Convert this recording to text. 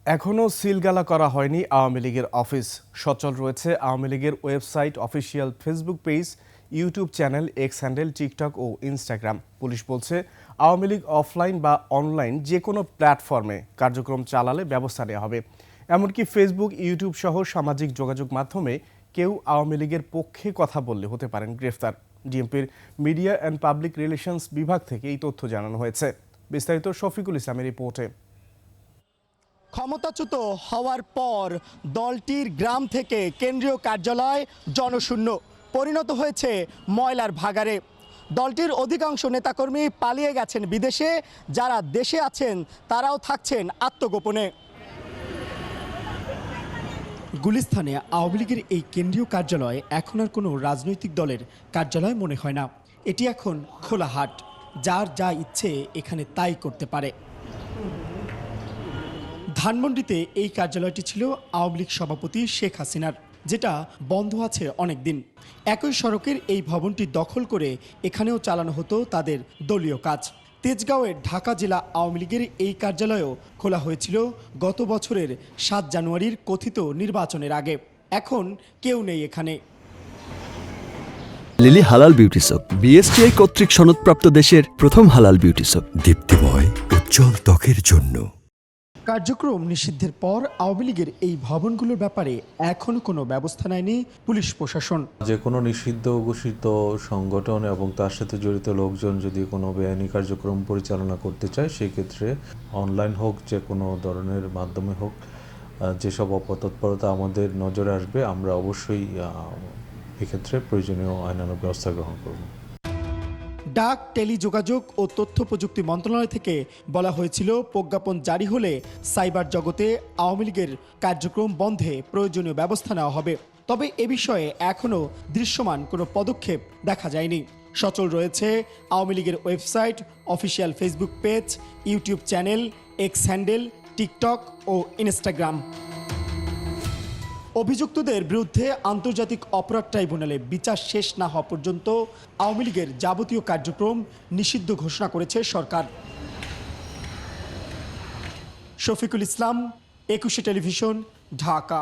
এখনও সিলগালা করা হয়নি আওয়ামী লীগের অফিস। সচল রয়েছে আওয়ামী লীগের website, official Facebook page, YouTube channel, X handle, TikTok ও ইনস্টাগ্রাম। পুলিশ বলছে, আওয়ামী লীগ অফলাইন বা অনলাইন যে কোনো প্ল্যাটফর্মে কার্যক্রম চালালে ব্যবস্থা নেওয়া হবে। এমনকি ফেসবুক, ইউটিউব সহ সামাজিক যোগাযোগ মাধ্যমে কেউ আওয়ামী লীগের পক্ষে কথা বললে হতে পারেন গ্রেফতার। ডিএমপির মিডিয়া অ্যান্ড পাবলিক রিলেশনস বিভাগ থেকে এই তথ্য জানানো হয়েছে। বিস্তারিত শফিকুল ইসলামের রিপোর্টে। ক্ষমতাচ্যুত হওয়ার পর দলটির গ্রাম থেকে কেন্দ্রীয় কার্যালয় জনশূন্য পরিণত হয়েছে ময়লার ভাগাড়ে। দলটির অধিকাংশ নেতাকর্মী পালিয়ে গেছেন বিদেশে, যারা দেশে আছেন তারাও থাকছেন আত্মগোপনে। গুলিস্তানে আওয়ামী লীগের এই কেন্দ্রীয় কার্যালয় এখন আর কোনো রাজনৈতিক দলের কার্যালয় মনে হয় না। এটি এখন খোলা হাট, যার যা ইচ্ছে এখানে তাই করতে পারে। ধানমন্ডিতে এই কার্যালয়টি ছিল আওয়ামী লীগ সভাপতি শেখ হাসিনার, যেটা বন্ধ আছে অনেক দিন। একই সড়কের এই ভবনটি দখল করে এখানেও চালানো হতো তাদের দলীয় কাজ। তেজগাঁওয়ের ঢাকা জেলা আওয়ামী লীগের এই কার্যালয়ও খোলা হয়েছিল গত বছরের ৭ জানুয়ারির কথিত নির্বাচনের আগে। এখন কেউ নেই এখানে। লিলি হালাল বিউটি সোপ, বিএসটিআই কর্তৃক সনদপ্রাপ্ত দেশের প্রথম হালাল বিউটি সোপ। দীপ্তিময় উজ্জ্বল ত্বকের জন্য। কার্যক্রম নিষিদ্ধের পর আওয়ামী লীগের এই ভবনগুলোর ব্যাপারে এখনো কোনো ব্যবস্থা নেয়নি পুলিশ প্রশাসন। যে কোনো নিষিদ্ধ ঘোষিত সংগঠন এবং তার সাথে জড়িত লোকজন যদি কোনো বেআইনি কার্যক্রম পরিচালনা করতে চায়, সেক্ষেত্রে অনলাইন হোক, যে কোনো ধরনের মাধ্যমে হোক, যেসব অপতৎপরতা আমাদের নজরে আসবে, আমরা অবশ্যই এক্ষেত্রে প্রয়োজনীয় আইনানুগ ব্যবস্থা গ্রহণ করব। ডাক, টেলিযোগাযোগ ও তথ্য প্রযুক্তি মন্ত্রণালয় থেকে বলা হয়েছিল, প্রজ্ঞাপন জারি হলে সাইবার জগতে আওয়ামী লীগের কার্যক্রম বন্ধে প্রয়োজনীয় ব্যবস্থা নেওয়া হবে। তবে এ বিষয়ে এখনও দৃশ্যমান কোনো পদক্ষেপ দেখা যায়নি। সচল রয়েছে আওয়ামী লীগের website, official Facebook page, YouTube channel, X handle, TikTok ও ইনস্টাগ্রাম। অভিযুক্তদের বিরুদ্ধে আন্তর্জাতিক অপরাধ ট্রাইব্যুনালে বিচার শেষ না হওয়া পর্যন্ত আওয়ামী লীগের যাবতীয় কার্যক্রম নিষিদ্ধ ঘোষণা করেছে সরকার। শফিকুল ইসলাম, ২১ টেলিভিশন, ঢাকা।